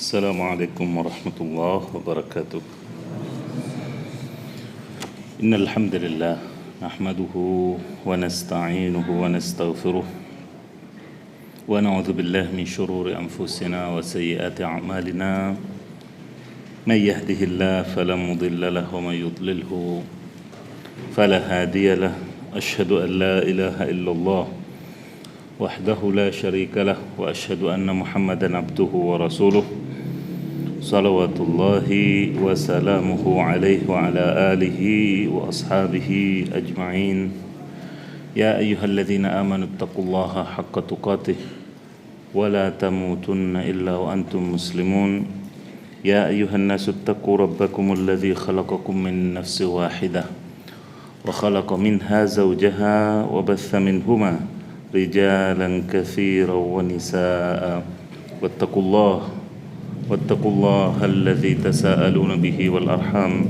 Assalamualaikum warahmatullahi wabarakatuh. Innal hamdalillah nahmaduhu wa nasta'inuhu wa nastaghfiruh wa na'udzu billahi min shururi anfusina wa sayyiati a'malina. May yahdihillahu fala mudilla lahu wa may yudlilhu fala hadiya lahu. Asyhadu an la ilaha illallah wahdahu la syarika lah wa asyhadu anna Muhammadan abduhu wa rasuluh salawatullahi wa salamuhu alaihi wa ala alihi wa ashabihi ajma'in. Ya ayyuhalladzina amanu taqullaha haqqa tuqatih wa la tamutunna illa wa antum muslimun. Ya ayyuhan nasu taqu rabbakumul ladzi khalaqakum min nafsin wahidah wa khalaqa minha zawjaha wa batha minhuma rijalan katsiran wa nisaa. wattaqullaha alladzi tasaaluna bihi wal arham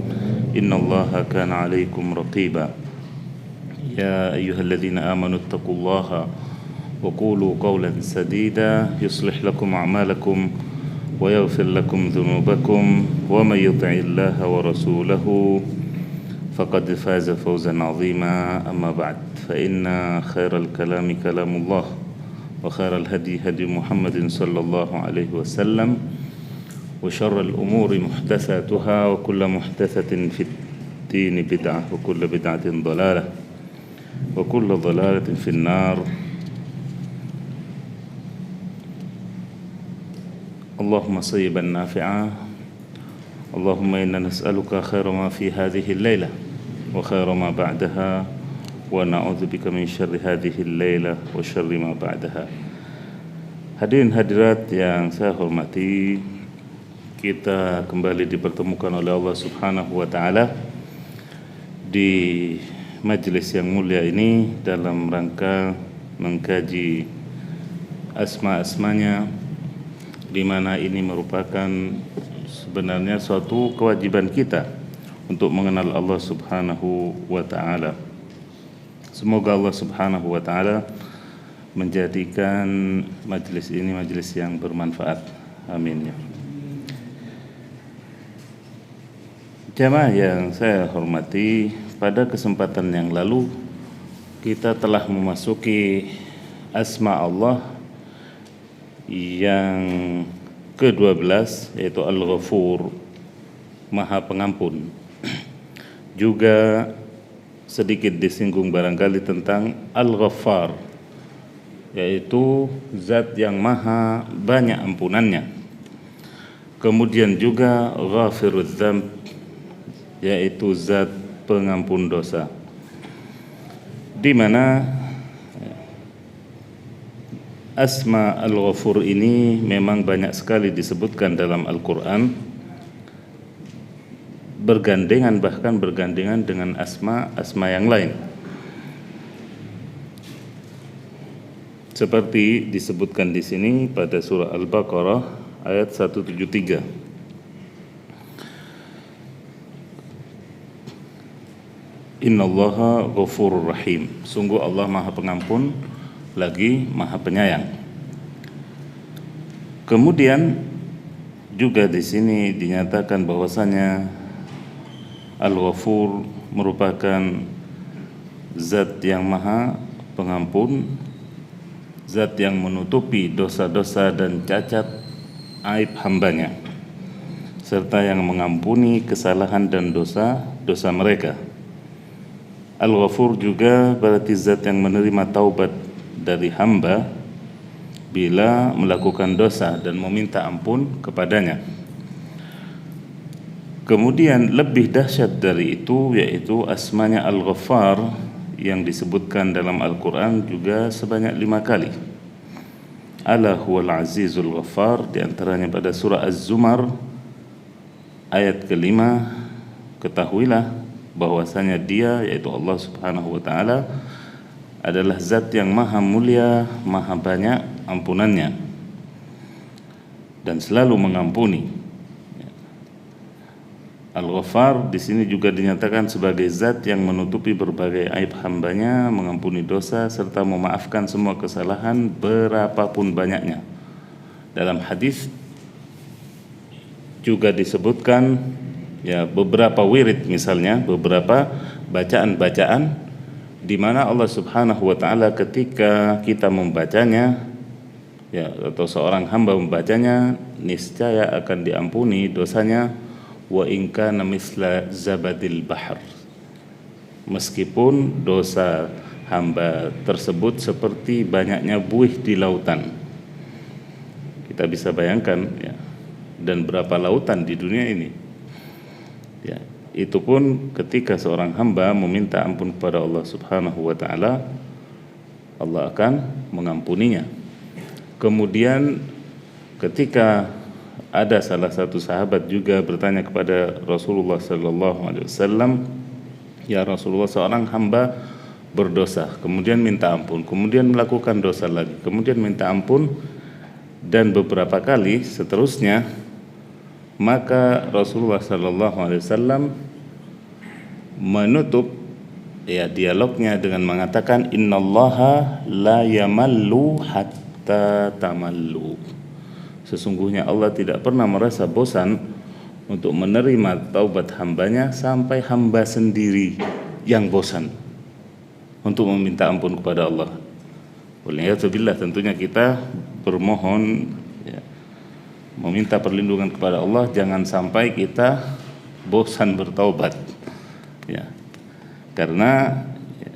innallaha kana 'alaikum raqiba. Ya ayyuhalladzina amanu taqullaha wa qulu qawlan sadida yuslih lakum a'malakum wa yaghfir lakum dhunubakum wa may yuti'illaha wa rasulahu faqad faza fawzan 'azima. Amma ba'd, fa inna khairal kalami kalamullah wa khairal hadi hadi Muhammadin sallallahu alaihi wasallam wa syarral umuri muhdatsatuha wa kullu muhdatsatin fid dini bid'ah wa kullu bid'atin dhalalah wa kullu dhalalatin fin nar. Allahumma sayyiban nafi'a. Allahumma inna nas'aluka khaira ma fi hadhihi al-lailah wa khaira ma ba'daha wa na'udzubika min syarri hadhihi al-lailah wa syarri ma ba'daha. Hadirin hadirat yang saya hormati, kita kembali dipertemukan oleh Allah Subhanahu wa taala di majelis yang mulia ini dalam rangka mengkaji asma-asmanya, di mana ini merupakan sebenarnya suatu kewajiban kita untuk mengenal Allah Subhanahu wa taala. Semoga Allah Subhanahu wa taala menjadikan majelis ini majelis yang bermanfaat. Amin ya. Jamaah yang saya hormati, pada kesempatan yang lalu kita telah memasuki asma Allah yang ke-12, yaitu Al-Ghafur, Maha Pengampun. Juga sedikit disinggung barangkali tentang Al-Ghaffar, yaitu zat yang maha banyak ampunannya. Kemudian juga Ghafirudz Dzamb, yaitu zat pengampun dosa, di mana asma Al-Ghafur ini memang banyak sekali disebutkan dalam Al-Quran, bahkan bergandengan dengan asma yang lain, seperti disebutkan di sini pada surah Al-Baqarah ayat 173. Innallaha ghafurur rahim. Sungguh Allah Maha Pengampun lagi Maha Penyayang. Kemudian juga di sini dinyatakan bahwasanya Al-Ghafur merupakan zat yang Maha Pengampun, zat yang menutupi dosa-dosa dan cacat aib hambanya, serta yang mengampuni kesalahan dan dosa-dosa mereka. Al-Ghafur juga berarti zat yang menerima taubat dari hamba bila melakukan dosa dan meminta ampun kepadanya. Kemudian lebih dahsyat dari itu, yaitu asmanya Al-Ghaffar yang disebutkan dalam Al-Quran juga sebanyak 5 kali. Ala huwal azizul ghaffar, diantaranya pada surah Az-Zumar ayat ke-5. Ketahuilah bahwasanya Dia, yaitu Allah Subhanahu wa taala, adalah zat yang maha mulia, maha banyak ampunannya, dan selalu mengampuni. Al-Ghaffar di sini juga dinyatakan sebagai zat yang menutupi berbagai aib hambanya, mengampuni dosa, serta memaafkan semua kesalahan berapapun banyaknya. Dalam hadis juga disebutkan ya beberapa wirid, misalnya beberapa bacaan-bacaan di mana Allah Subhanahu wa taala ketika kita membacanya ya, atau seorang hamba membacanya, niscaya akan diampuni dosanya, wa in kana misla zabadil bahr, meskipun dosa hamba tersebut seperti banyaknya buih di lautan. Kita bisa bayangkan ya, dan berapa lautan di dunia ini ya, itu pun ketika seorang hamba meminta ampun kepada Allah Subhanahu wa taala, Allah akan mengampuninya. Kemudian ketika ada salah satu sahabat juga bertanya kepada Rasulullah sallallahu alaihi wasallam, ya Rasulullah, seorang hamba berdosa, kemudian minta ampun, kemudian melakukan dosa lagi, kemudian minta ampun, dan beberapa kali seterusnya. Maka Rasulullah sallallahu alaihi wasallam menutup ya dialognya dengan mengatakan, innallaha la yamallu hatta tamallu. Sesungguhnya Allah tidak pernah merasa bosan untuk menerima taubat hambanya sampai hamba sendiri yang bosan untuk meminta ampun kepada Allah. Waliyatubillah, tentunya kita bermohon ya, meminta perlindungan kepada Allah jangan sampai kita bosan bertaubat ya. Karena ya,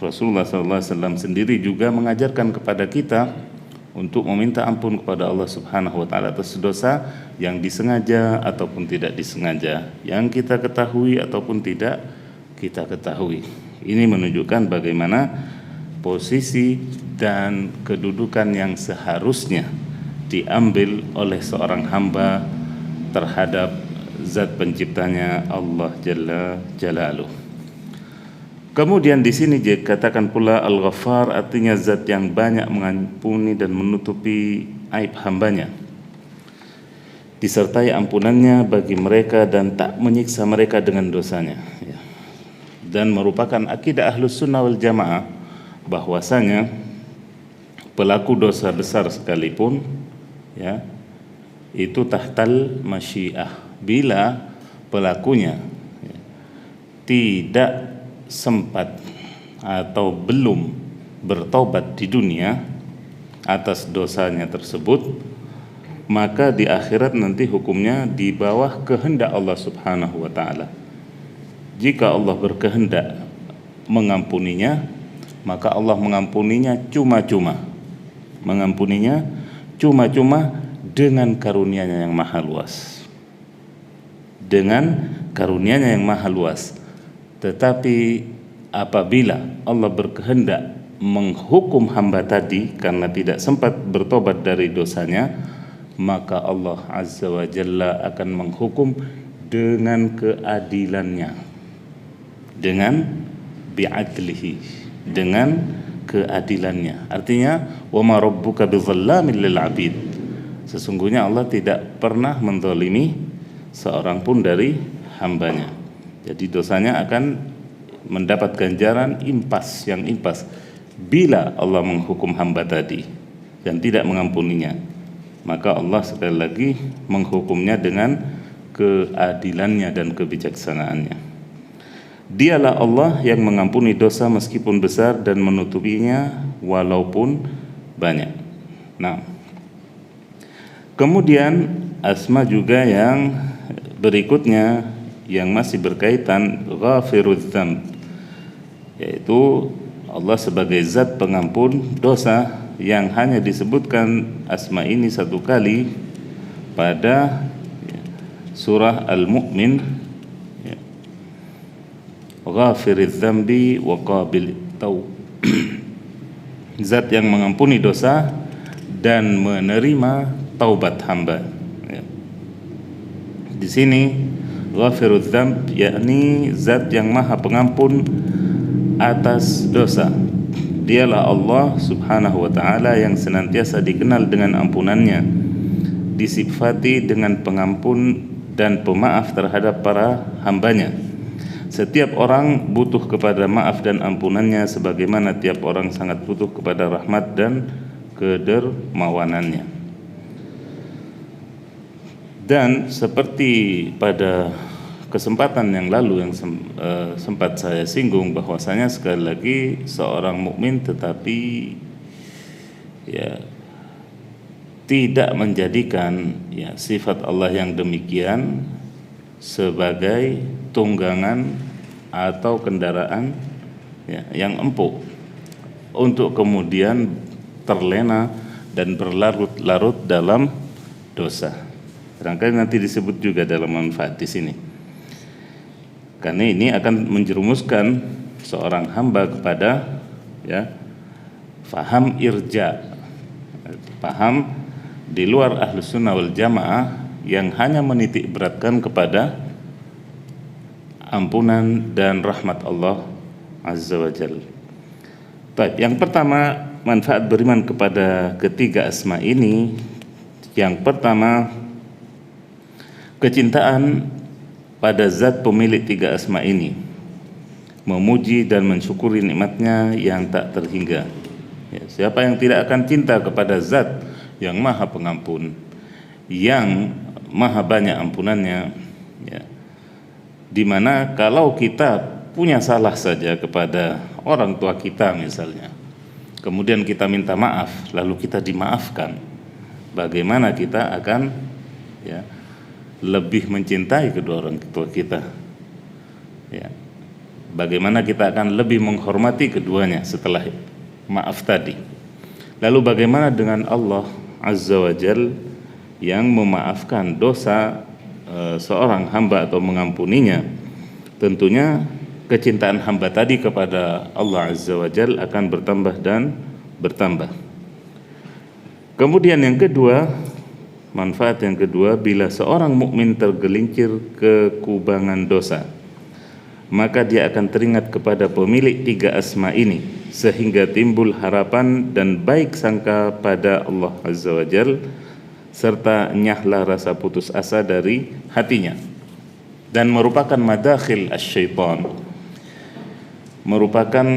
Rasulullah SAW sendiri juga mengajarkan kepada kita untuk meminta ampun kepada Allah Subhanahu wa taala atas dosa yang disengaja ataupun tidak disengaja, yang kita ketahui ataupun tidak kita ketahui. Ini menunjukkan bagaimana posisi dan kedudukan yang seharusnya diambil oleh seorang hamba terhadap zat penciptanya Allah Jalla Jalaluh. Kemudian di sini dikatakan pula Al-Ghaffar, artinya zat yang banyak mengampuni dan menutupi aib hambanya, disertai ampunannya bagi mereka dan tak menyiksa mereka dengan dosanya ya. Dan merupakan akidah Ahlus Sunnah wal Jamaah bahwasanya pelaku dosa besar sekalipun ya, itu tahtal masyiah, bila pelakunya ya, tidak sempat atau belum bertobat di dunia atas dosanya tersebut, maka di akhirat nanti hukumnya di bawah kehendak Allah Subhanahu wa taala. Jika Allah berkehendak mengampuninya, maka Allah mengampuninya cuma-cuma, mengampuninya cuma-cuma dengan karunia-Nya yang maha luas, dengan karunia-Nya yang maha luas. Tetapi apabila Allah berkehendak menghukum hamba tadi karena tidak sempat bertobat dari dosanya, maka Allah Azza wa Jalla akan menghukum dengan keadilannya, dengan bi'adlihi, dengan keadilannya. Artinya wa ma rabbuka bizallamin lil 'abid, sesungguhnya Allah tidak pernah menzalimi seorang pun dari hambanya. Jadi dosanya akan mendapat ganjaran impas, yang impas bila Allah menghukum hamba tadi dan tidak mengampuninya, maka Allah sekali lagi menghukumnya dengan keadilannya dan kebijaksanaannya. Dialah Allah yang mengampuni dosa meskipun besar dan menutupinya walaupun banyak. Nah, kemudian asma juga yang berikutnya yang masih berkaitan Ghafirudz Dzamb, yaitu Allah sebagai zat pengampun dosa yang hanya disebutkan asma ini satu kali pada surah Al-Mu'min, Ghafirudz Dzambi wa Qabilit Taub, zat yang mengampuni dosa dan menerima taubat hamba. Di sini Ghafirudz Dzamb yakni zat yang maha pengampun atas dosa. Dialah Allah Subhanahu wa taala yang senantiasa dikenal dengan ampunannya, disifati dengan pengampun dan pemaaf terhadap para hambanya. Setiap orang butuh kepada maaf dan ampunannya sebagaimana tiap orang sangat butuh kepada rahmat dan kedermawanannya. Dan seperti pada kesempatan yang lalu yang sempat saya singgung, bahwasanya sekali lagi seorang mukmin tetapi ya tidak menjadikan ya sifat Allah yang demikian sebagai tunggangan atau kendaraan ya, yang empuk untuk kemudian terlena dan berlarut-larut dalam dosa. Barangkali nanti disebut juga dalam manfaat di sini. Karena ini akan menjerumuskan seorang hamba kepada ya faham irja, paham di luar Ahlus Sunnah wal Jamaah yang hanya menitik beratkan kepada ampunan dan rahmat Allah Azza wa Jalla. Baik, yang pertama manfaat beriman kepada ketiga asma ini. Yang pertama, kecintaan pada zat pemilik tiga asma ini, memuji dan mensyukuri nikmatnya yang tak terhingga. Ya, siapa yang tidak akan cinta kepada zat yang maha pengampun, yang maha banyak ampunannya, ya, dimana kalau kita punya salah saja kepada orang tua kita misalnya, kemudian kita minta maaf, lalu kita dimaafkan, bagaimana kita akan ya lebih mencintai kedua orang tua kita, ya, bagaimana kita akan lebih menghormati keduanya setelah maaf tadi. Lalu bagaimana dengan Allah Azza wa Jal yang memaafkan dosa seorang hamba atau mengampuninya? Tentunya kecintaan hamba tadi kepada Allah Azza wa Jal akan bertambah dan bertambah. Kemudian yang kedua, manfaat yang kedua, bila seorang mukmin tergelincir ke kubangan dosa, maka dia akan teringat kepada pemilik tiga asma ini, sehingga timbul harapan dan baik sangka pada Allah Azza wa Jal, serta nyahlah rasa putus asa dari hatinya. Dan merupakan madakhil asyaitan, merupakan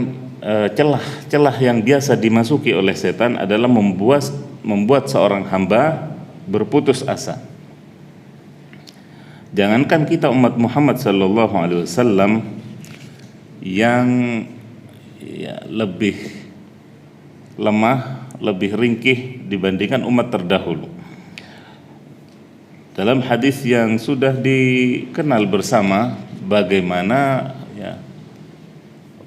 celah-celah yang biasa dimasuki oleh setan adalah membuat seorang hamba berputus asa. Jangankan kita umat Muhammad sallallahu alaihi wasallam yang ya, lebih lemah, lebih ringkih dibandingkan umat terdahulu. Dalam hadis yang sudah dikenal bersama, bagaimana ya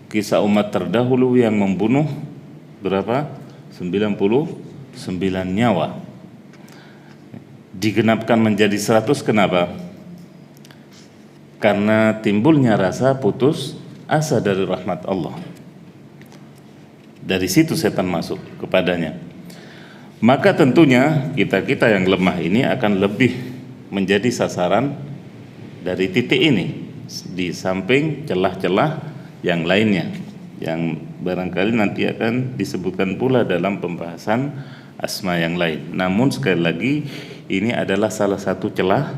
kisah umat terdahulu yang membunuh berapa? 99 nyawa. Digenapkan menjadi 100, kenapa? Karena timbulnya rasa putus asa dari rahmat Allah. Dari situ setan masuk kepadanya. Maka tentunya kita yang lemah ini akan lebih menjadi sasaran dari titik ini, di samping celah-celah yang lainnya, yang barangkali nanti akan disebutkan pula dalam pembahasan asma yang lain. Namun sekali lagi, ini adalah salah satu celah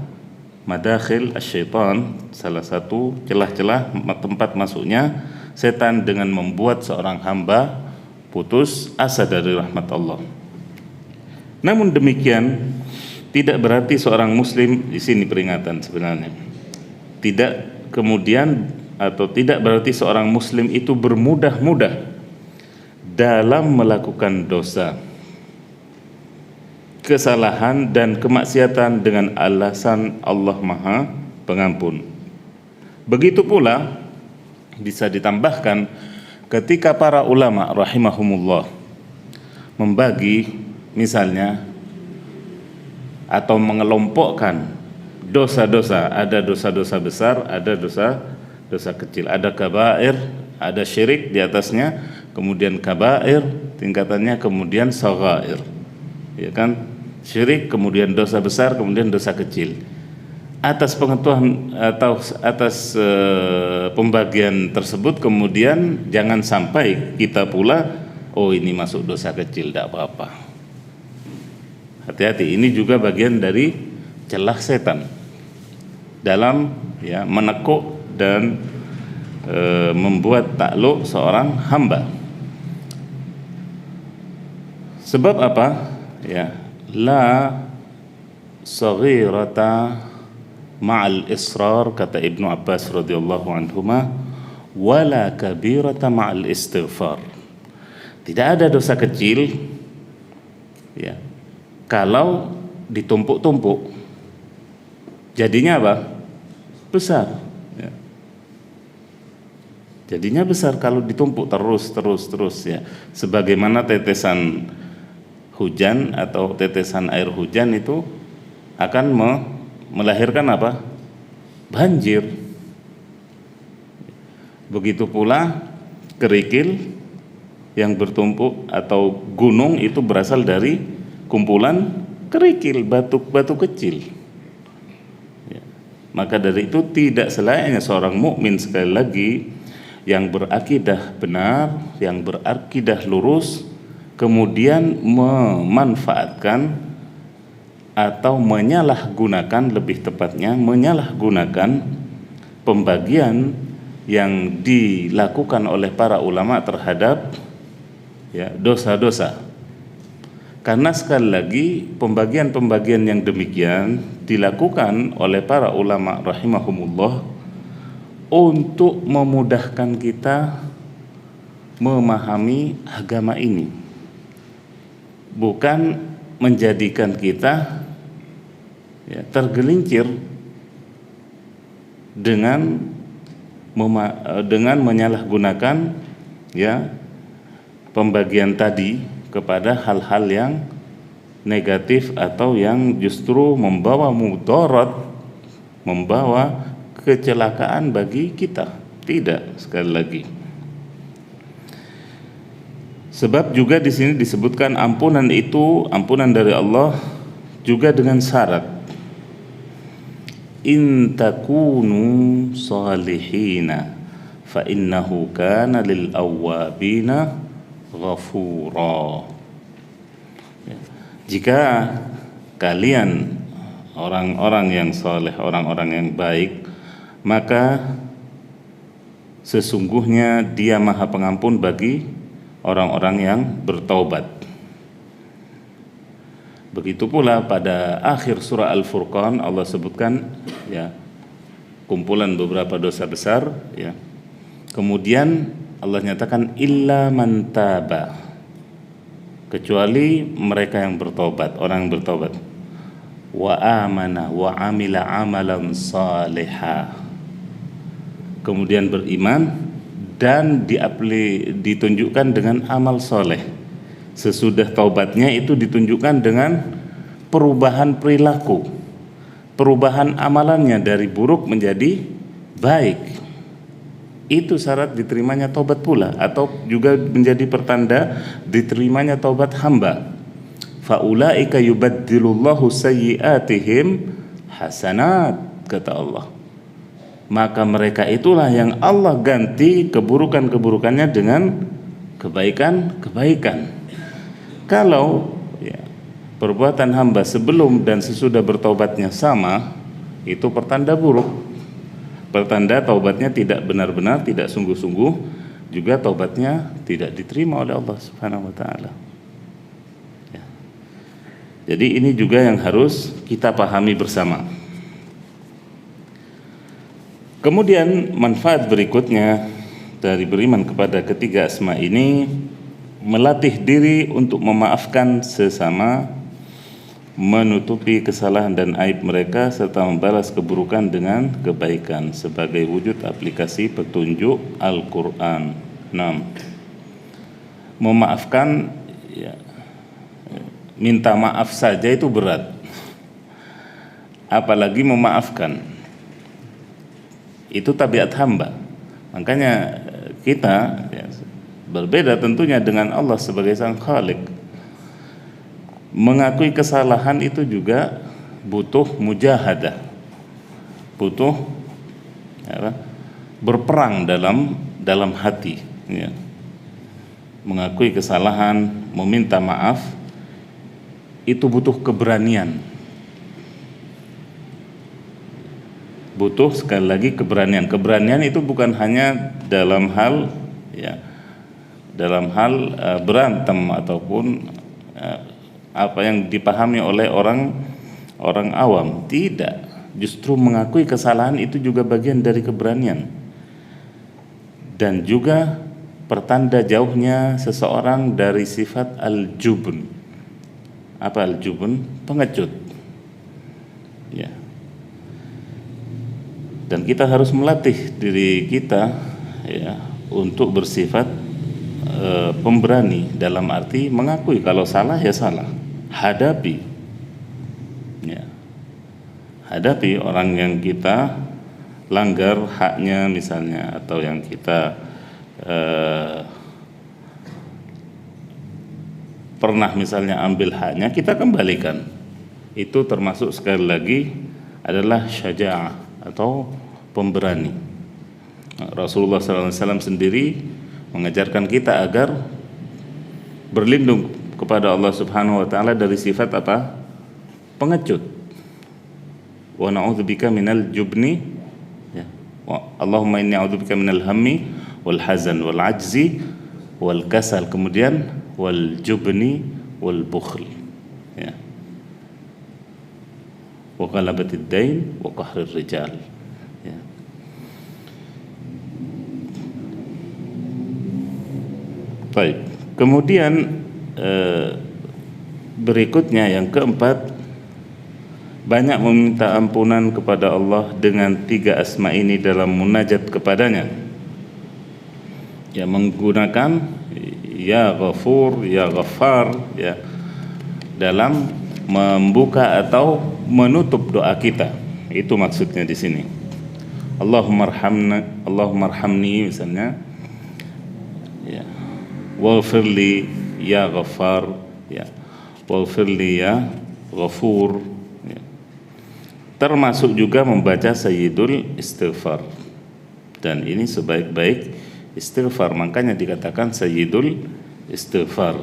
madakhil asyaitan, salah satu celah-celah tempat masuknya setan dengan membuat seorang hamba putus asa dari rahmat Allah. Namun demikian tidak berarti seorang muslim, di sini peringatan sebenarnya, tidak kemudian atau tidak berarti seorang muslim itu bermudah-mudah dalam melakukan dosa, kesalahan dan kemaksiatan dengan alasan Allah Maha Pengampun. Begitu pula bisa ditambahkan ketika para ulama rahimahumullah membagi misalnya atau mengelompokkan dosa-dosa, ada dosa-dosa besar, ada dosa kecil, ada kabair, ada syirik di atasnya, kemudian kabair tingkatannya, kemudian shaghair, ya kan? Syirik, kemudian dosa besar, kemudian dosa kecil. Atas pengetahuan atau atas pembagian tersebut, kemudian jangan sampai kita pula, oh ini masuk dosa kecil, tidak apa-apa. Hati-hati, ini juga bagian dari celah setan dalam ya menekuk dan membuat takluk seorang hamba. Sebab apa? Ya, la saghirata ma'al israr, kata Ibnu Abbas radhiyallahu anhuma, wala kabirata ma'al istighfar. Tidak ada dosa kecil ya kalau ditumpuk-tumpuk jadinya apa? Besar ya. Jadinya besar kalau ditumpuk terus ya. Sebagaimana tetesan hujan atau tetesan air hujan itu akan melahirkan apa? Banjir. Begitu pula kerikil yang bertumpuk atau gunung itu berasal dari kumpulan kerikil, batu-batu kecil. Ya. Maka dari itu tidak selayaknya seorang mukmin, sekali lagi, yang berakidah benar, yang berakidah lurus, kemudian memanfaatkan atau menyalahgunakan, lebih tepatnya menyalahgunakan pembagian yang dilakukan oleh para ulama terhadap ya dosa-dosa. Karena sekali lagi pembagian-pembagian yang demikian dilakukan oleh para ulama rahimahumullah untuk memudahkan kita memahami agama ini, bukan menjadikan kita ya, tergelincir dengan menyalahgunakan ya pembagian tadi kepada hal-hal yang negatif atau yang justru membawa mudarat, membawa kecelakaan bagi kita. Tidak, sekali lagi. Sebab juga di sini disebutkan ampunan itu, ampunan dari Allah juga dengan syarat. In takunu salihina fa innahu kana lil awwabina ghafura. Jika kalian orang-orang yang saleh, orang-orang yang baik, maka sesungguhnya Dia Maha Pengampun bagi orang-orang yang bertaubat. Begitu pula pada akhir surah Al-Furqan Allah sebutkan ya kumpulan beberapa dosa besar ya. Kemudian Allah nyatakan illa man taba, kecuali mereka yang bertobat, orang yang bertobat, wa amana wa amila amalan salihah, kemudian beriman dan ditunjukkan dengan amal soleh. Sesudah taubatnya itu ditunjukkan dengan perubahan perilaku, perubahan amalannya dari buruk menjadi baik. Itu syarat diterimanya taubat pula, atau juga menjadi pertanda diterimanya taubat hamba. Faulaika yubaddilullahu sayyi'atihim hasanat, kata Allah. Maka mereka itulah yang Allah ganti keburukan-keburukannya dengan kebaikan-kebaikan. Kalau ya, perbuatan hamba sebelum dan sesudah bertaubatnya sama, itu pertanda buruk, pertanda taubatnya tidak benar-benar, tidak sungguh-sungguh, juga taubatnya tidak diterima oleh Allah Subhanahu wa taala. Ya. Jadi ini juga yang harus kita pahami bersama. Kemudian manfaat berikutnya dari beriman kepada ketiga asma ini, melatih diri untuk memaafkan sesama, menutupi kesalahan dan aib mereka, serta membalas keburukan dengan kebaikan sebagai wujud aplikasi petunjuk Al-Quran. 6. Memaafkan ya, minta maaf saja itu berat, apalagi memaafkan. Itu tabiat hamba. Makanya kita ya, berbeda tentunya dengan Allah sebagai sang Khalik. Mengakui kesalahan itu juga butuh mujahadah, butuh ya, berperang dalam hati ya. Mengakui kesalahan, meminta maaf itu butuh keberanian. Butuh sekali lagi keberanian. Keberanian itu bukan hanya dalam hal ya, berantem ataupun apa yang dipahami oleh orang orang awam. Tidak, justru mengakui kesalahan itu juga bagian dari keberanian dan juga pertanda jauhnya seseorang dari sifat al-jubn. Apa al-jubn? Pengecut. Ya. Dan kita harus melatih diri kita ya untuk bersifat pemberani, dalam arti mengakui kalau salah ya salah, hadapi ya. Hadapi orang yang kita langgar haknya misalnya, atau yang kita pernah misalnya ambil haknya, kita kembalikan. Itu termasuk sekali lagi adalah syaja'ah atau pemberani. Rasulullah SAW sendiri mengajarkan kita agar berlindung kepada Allah Subhanahu wa taala dari sifat apa? Pengecut. Wa na'udzubika minal jubni ya. Allahumma inni a'udzubika minal hammi wal hazan wal ajzi wal kasal, kemudian wal jubni wal bukhl ya. Wa ghalabatid dain wa qahrir rijal ya. Baik. Kemudian berikutnya yang keempat, banyak meminta ampunan kepada Allah dengan 3 asma ini dalam munajat kepadanya. Ya, menggunakan ya Ghafur, ya Ghaffar ya dalam membuka atau menutup doa kita. Itu maksudnya di sini. Allahumma arhamni misalnya. Ya. Waghfirli ya Ghaffar ya. Waghfirli ya Ghafur ya. Termasuk juga membaca Sayyidul Istighfar. Dan ini sebaik-baik istighfar, makanya dikatakan Sayyidul Istighfar.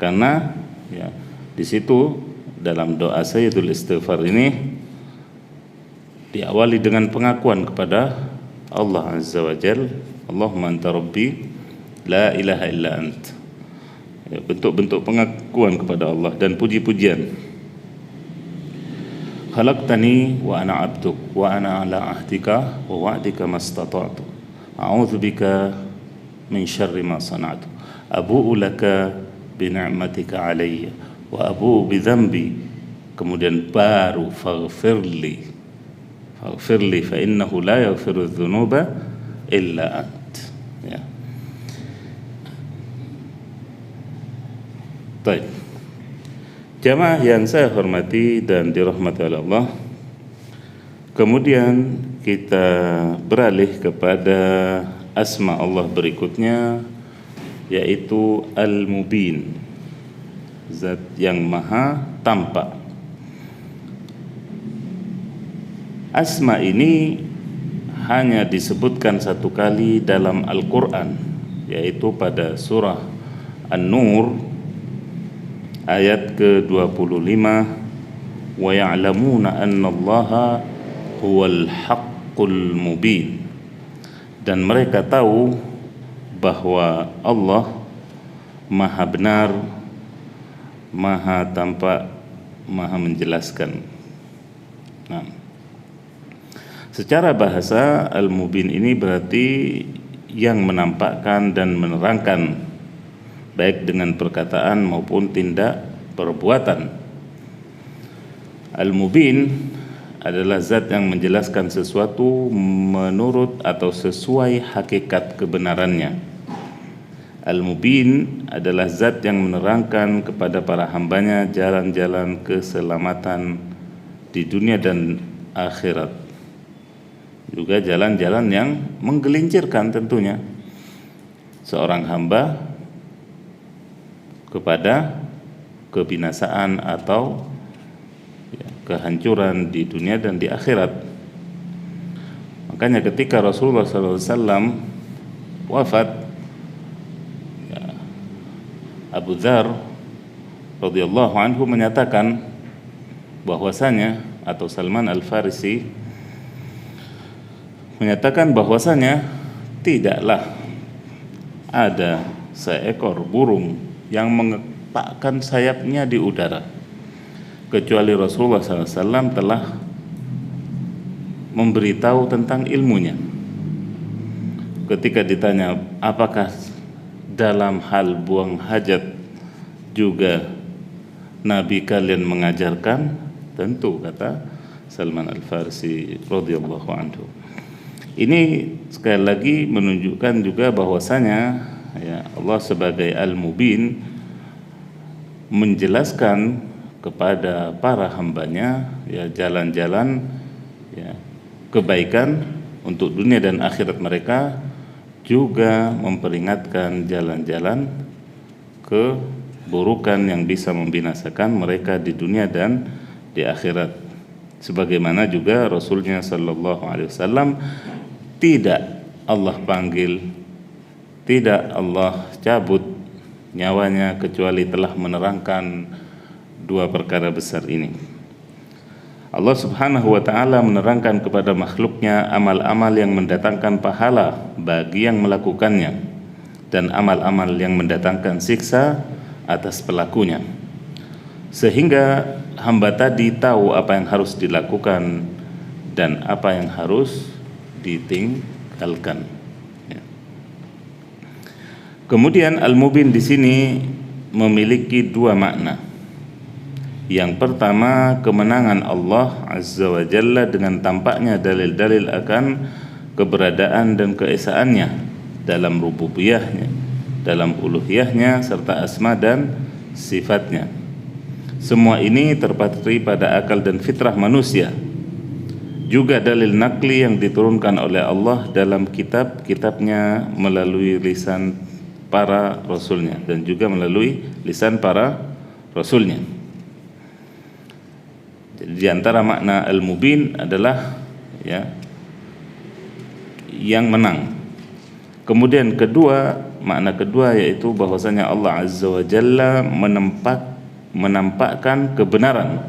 Karena ya di situ dalam doa Sayyidul Istighfar ini diawali dengan pengakuan kepada Allah Azza wa Jalla, Allahumma anta rabbi la ilaha illa ant. Ya, bentuk-bentuk pengakuan kepada Allah dan puji-pujian. Khalaqtani wa ana 'abduk wa ana 'ala ahdika wa wa'dika mastata'tu. A'udzu bika min syarri ma sana'tu. Abu'u laka bi ni'matika 'alayya wa abu'u bi dhanbi. Kemudian baru faghfirli fa innahu la yaghfiru dzunuba illa ant ya. Baik. Jamaah yang saya hormati dan dirahmati oleh Allah, kemudian kita beralih kepada asma Allah berikutnya, yaitu Al-Mubin, zat yang maha tampak. Asma ini hanya disebutkan 1 kali dalam Al-Quran, yaitu pada surah An-Nur ayat ke-25, wa ya'lamuna annallaha huwal haqqul mubin, dan mereka tahu bahwa Allah maha benar, maha tampak, maha menjelaskan. Nah, secara bahasa Al-Mubin ini berarti yang menampakkan dan menerangkan, baik dengan perkataan maupun tindak perbuatan. Al-Mubin adalah zat yang menjelaskan sesuatu menurut atau sesuai hakikat kebenarannya. Al-Mubin adalah zat yang menerangkan kepada para hambanya jalan-jalan keselamatan di dunia dan akhirat, juga jalan-jalan yang menggelincirkan tentunya seorang hamba kepada kebinasaan atau kehancuran di dunia dan di akhirat. Makanya ketika Rasulullah SAW wafat, ya, Abu Dzar radhiyallahu anhu menyatakan bahwasanya, atau Salman Al-Farisi menyatakan bahwasanya tidaklah ada seekor burung yang mengepakkan sayapnya di udara kecuali Rasulullah SAW telah memberitahu tentang ilmunya. Ketika ditanya apakah dalam hal buang hajat juga Nabi kalian mengajarkan, tentu, kata Salman Al-Farisi radhiyallahu anhu. Ini sekali lagi menunjukkan juga bahwasanya ya, Allah sebagai Al-Mubin menjelaskan kepada para hambanya ya jalan-jalan ya kebaikan untuk dunia dan akhirat mereka, juga memperingatkan jalan-jalan keburukan yang bisa membinasakan mereka di dunia dan di akhirat. Sebagaimana juga Rasulnya sallallahu alaihi wasallam tidak Allah panggil, tidak Allah cabut nyawanya kecuali telah menerangkan dua perkara besar ini. Allah Subhanahu wa ta'ala menerangkan kepada makhluknya amal-amal yang mendatangkan pahala bagi yang melakukannya, dan amal-amal yang mendatangkan siksa atas pelakunya, sehingga hamba tadi tahu apa yang harus dilakukan dan apa yang harus ditinggalkan. Ya. Kemudian Al-Mubin di sini memiliki dua makna. Yang pertama, kemenangan Allah Azza wa Jalla dengan tampaknya dalil-dalil akan keberadaan dan keesaannya dalam rububiyahnya, dalam uluhiyahnya, serta asma dan sifatnya. Semua ini terpatri pada akal dan fitrah manusia. Juga dalil nakli yang diturunkan oleh Allah dalam kitab-kitabnya melalui lisan para rasulnya, dan juga melalui lisan para rasulnya. Jadi di antara makna Al-Mubin adalah ya yang menang. Kemudian makna kedua yaitu bahwasanya Allah Azza wa Jalla menampakkan kebenaran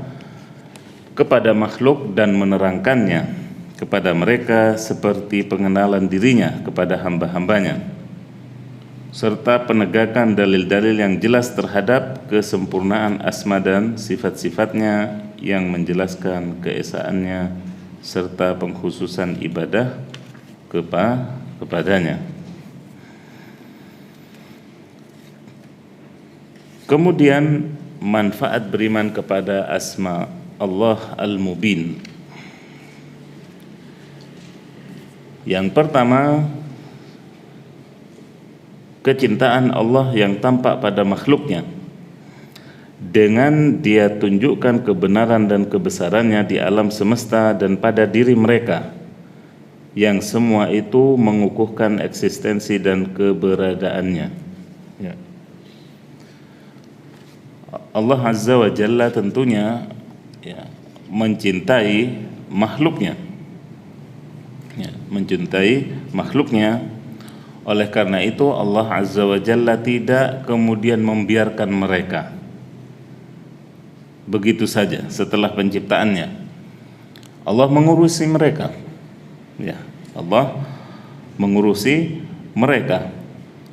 kepada makhluk dan menerangkannya kepada mereka seperti pengenalan dirinya kepada hamba-hambanya, serta penegakan dalil-dalil yang jelas terhadap kesempurnaan asma dan sifat-sifatnya yang menjelaskan keesaannya serta pengkhususan ibadah kepadanya. Kemudian manfaat beriman kepada asma Allah Al-Mubin. Yang pertama, kecintaan Allah yang tampak pada makhluknya dengan dia tunjukkan kebenaran dan kebesarannya di alam semesta dan pada diri mereka, yang semua itu mengukuhkan eksistensi dan keberadaannya. Ya. Allah Azza wa Jalla tentunya ya, mencintai makhluknya, ya, mencintai makhluknya. Oleh karena itu Allah Azza wa Jalla tidak kemudian membiarkan mereka begitu saja setelah penciptaannya. Allah mengurusi mereka, ya, Allah mengurusi mereka,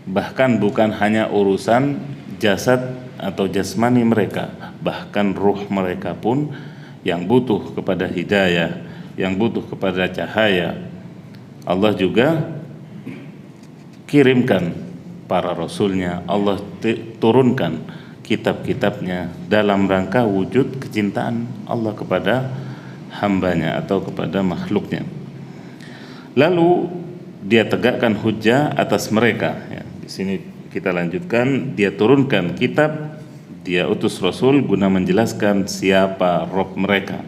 bahkan bukan hanya urusan jasad atau jasmani mereka, bahkan ruh mereka pun yang butuh kepada hidayah, yang butuh kepada cahaya. Allah juga kirimkan para rasulnya, Allah turunkan kitab-kitabnya dalam rangka wujud kecintaan Allah kepada hambanya atau kepada makhluknya. Lalu dia tegakkan hujjah atas mereka. Ya, di sini kita lanjutkan, dia turunkan kitab, dia utus Rasul guna menjelaskan siapa Rabb mereka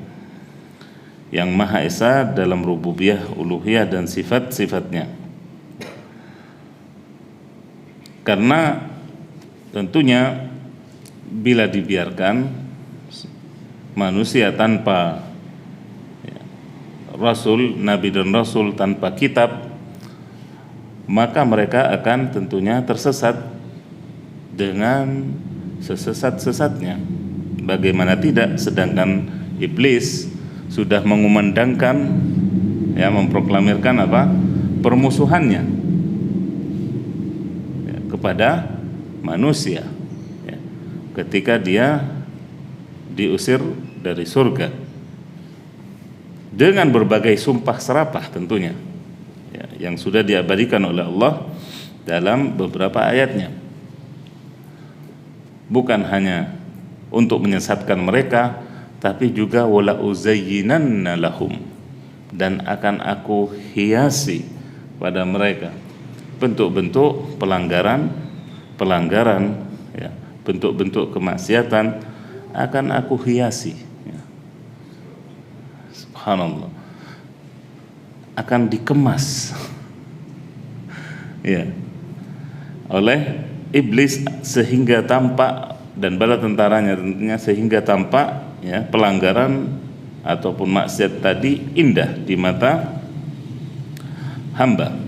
yang Maha Esa dalam rububiyah, uluhiyah dan sifat-sifatnya. Karena tentunya bila dibiarkan manusia tanpa Rasul, Nabi dan Rasul, tanpa kitab, maka mereka akan tentunya tersesat dengan sesesat-sesatnya. Bagaimana tidak, sedangkan iblis sudah mengumandangkan, ya, memproklamirkan apa? Permusuhannya ya, kepada manusia ya, ketika dia diusir dari surga dengan berbagai sumpah serapah tentunya, ya, yang sudah diabadikan oleh Allah dalam beberapa ayatnya. Bukan hanya untuk menyesatkan mereka, tapi juga wala uzayyinanna lahum, dan akan aku hiasi pada mereka bentuk-bentuk pelanggaran, ya, bentuk-bentuk kemaksiatan akan aku hiasi, ya. Subhanallah, akan dikemas ya oleh iblis sehingga tampak, dan bala tentaranya tentunya, sehingga tampak ya pelanggaran ataupun maksiat tadi indah di mata hamba.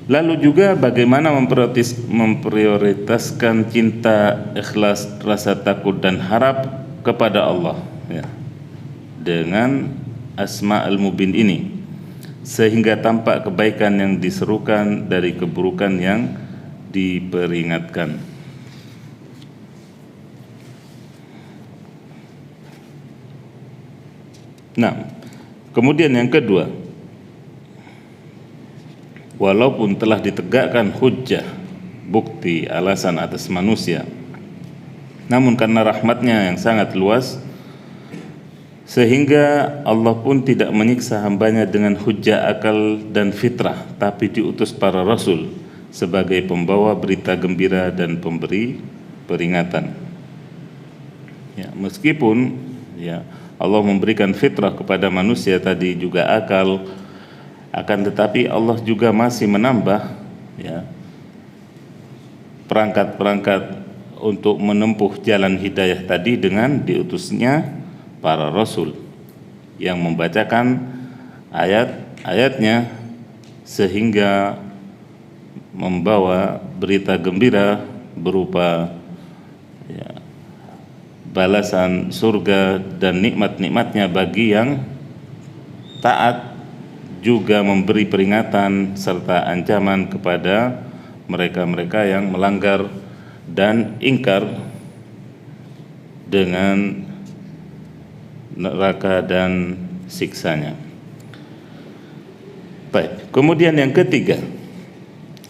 Lalu juga bagaimana memprioritaskan cinta, ikhlas, rasa takut dan harap kepada Allah, ya, dengan Asma'ul Mubin ini, sehingga tampak kebaikan yang diserukan dari keburukan yang diperingatkan. Nah, kemudian yang kedua, walaupun telah ditegakkan hujjah, bukti, alasan atas manusia, namun karena rahmatnya yang sangat luas, sehingga Allah pun tidak menyiksa hambanya dengan hujjah akal dan fitrah, tapi diutus para rasul sebagai pembawa berita gembira dan pemberi peringatan. Ya, meskipun ya Allah memberikan fitrah kepada manusia tadi, juga akal, akan tetapi Allah juga masih menambah ya perangkat-perangkat untuk menempuh jalan hidayah tadi dengan diutusnya para rasul yang membacakan ayat-ayatnya, sehingga membawa berita gembira berupa ya, balasan surga dan nikmat-nikmatnya bagi yang taat, juga memberi peringatan serta ancaman kepada mereka-mereka yang melanggar dan ingkar dengan neraka dan siksanya. Baik, kemudian yang ketiga,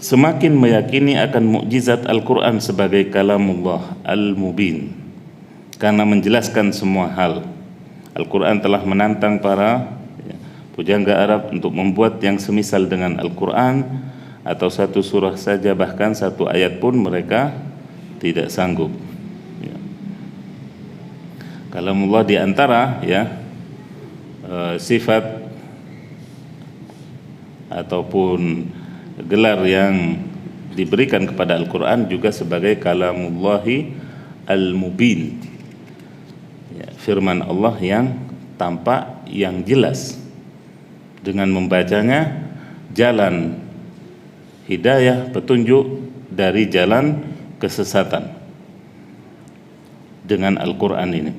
semakin meyakini akan mukjizat Al-Quran sebagai kalamullah al-mubin, karena menjelaskan semua hal. Al-Quran telah menantang para pujangga Arab untuk membuat yang semisal dengan Al-Quran, atau satu surah saja, bahkan satu ayat pun mereka tidak sanggup, ya. Kalamullah di antara ya sifat ataupun gelar yang diberikan kepada Al-Quran juga sebagai kalamullahi al-mubin, ya, firman Allah yang tampak, yang jelas. Dengan membacanya jalan hidayah, petunjuk dari jalan kesesatan dengan Al-Quran ini,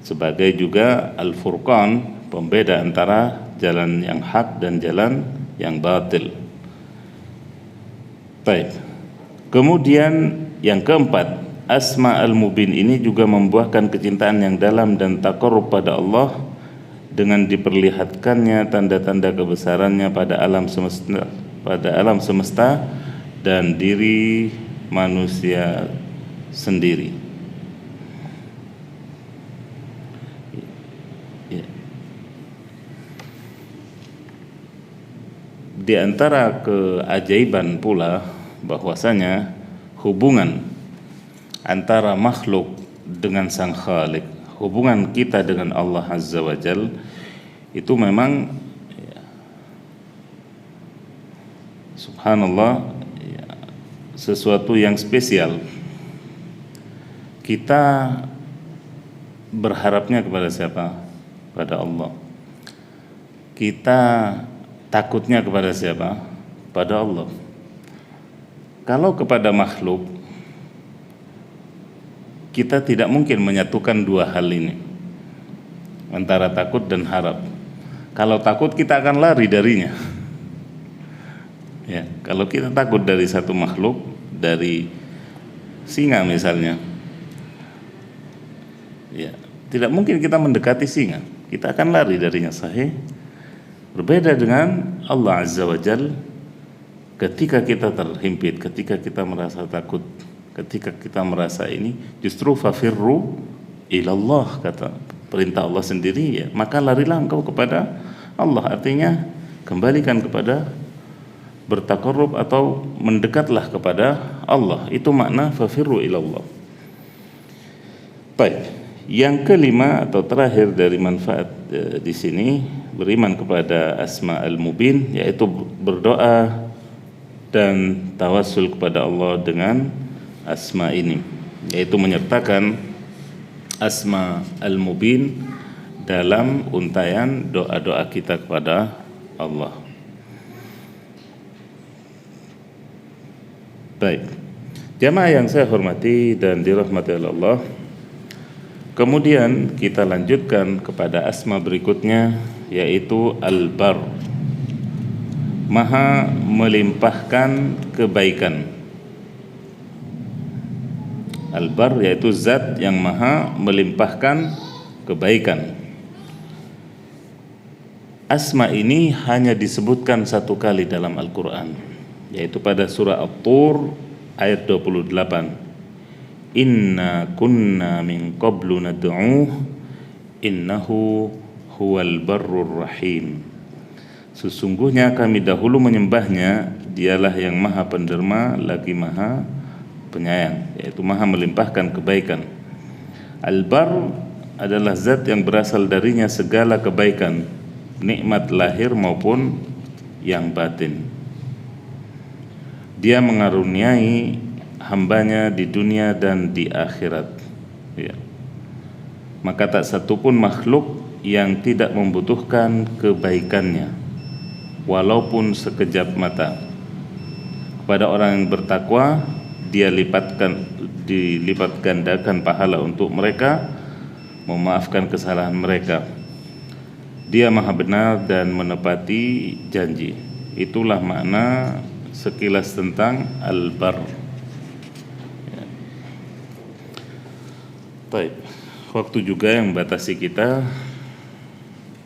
sebagai juga Al-Furqan, pembeda antara jalan yang hak dan jalan yang batil. Baik. Kemudian yang keempat, Asma al-Mubin ini juga membuahkan kecintaan yang dalam dan taqarrub pada Allah dengan diperlihatkannya tanda-tanda kebesarannya pada alam semesta dan diri manusia sendiri. Di antara keajaiban pula bahwasanya hubungan antara makhluk dengan Sang Khalik, hubungan kita dengan Allah Azza wa Jal, itu memang ya, subhanallah, ya, sesuatu yang spesial. Kita berharapnya kepada siapa? Pada Allah. Kita takutnya kepada siapa? Pada Allah. Kalau kepada makhluk, kita tidak mungkin menyatukan dua hal ini, antara takut dan harap. Kalau takut, kita akan lari darinya. Ya, kalau kita takut dari satu makhluk, dari singa misalnya, Ya, tidak mungkin kita mendekati singa. Kita akan lari darinya, sahih. Berbeda dengan Allah Azza wa Jal, ketika kita terhimpit, ketika kita merasa takut, ketika kita merasa ini, justru fafirru ilallah, kata perintah Allah sendiri, ya, maka larilah engkau kepada Allah. Artinya kembalikan kepada, bertakarrub atau mendekatlah kepada Allah. Itu makna fafirru ilallah. Baik. Yang kelima atau terakhir dari manfaat di sini, beriman kepada Asma al-Mubin, yaitu berdoa dan tawassul kepada Allah dengan asma ini, yaitu menyertakan Asma al-Mubin dalam untayan doa-doa kita kepada Allah. Baik, jamaah yang saya hormati dan dirahmati oleh Allah, kemudian kita lanjutkan kepada asma berikutnya, yaitu Al-Bar, Maha melimpahkan kebaikan. Al-Bar yaitu zat yang maha melimpahkan kebaikan. Asma ini hanya disebutkan satu kali dalam Al-Quran, yaitu pada surah At-Tur ayat 28. Inna kunna min qablu nad'uh innahu huwal barrur rahim. Sesungguhnya kami dahulu menyembahnya, dialah yang maha penderma lagi maha penyayang, yaitu maha melimpahkan kebaikan. Al-Bar adalah zat yang berasal darinya segala kebaikan, nikmat lahir maupun yang batin. Dia mengaruniai hambanya di dunia dan di akhirat, ya. Maka tak satupun makhluk yang tidak membutuhkan kebaikannya, walaupun sekejap mata. Kepada orang yang bertakwa, dia dilipat gandakan pahala untuk mereka, memaafkan kesalahan mereka. Dia maha benar dan menepati janji. Itulah makna sekilas tentang Al-Bar. Baik, waktu juga yang membatasi kita.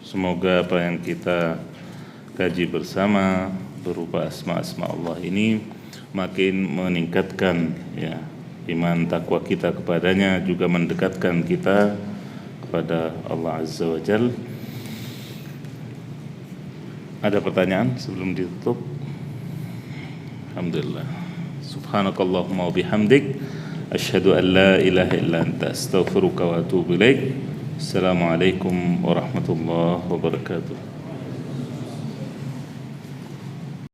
Semoga apa yang kita kaji bersama berupa asma-asma Allah ini makin meningkatkan, ya, iman takwa kita kepadanya, juga mendekatkan kita kepada Allah Azza wa Jal. Ada pertanyaan sebelum ditutup? Alhamdulillah. Subhanakallahumma wa bihamdik, asyhadu an la ilaha illa anta, astaghfiruka wa atubu ilaik. Assalamualaikum warahmatullahi wabarakatuh.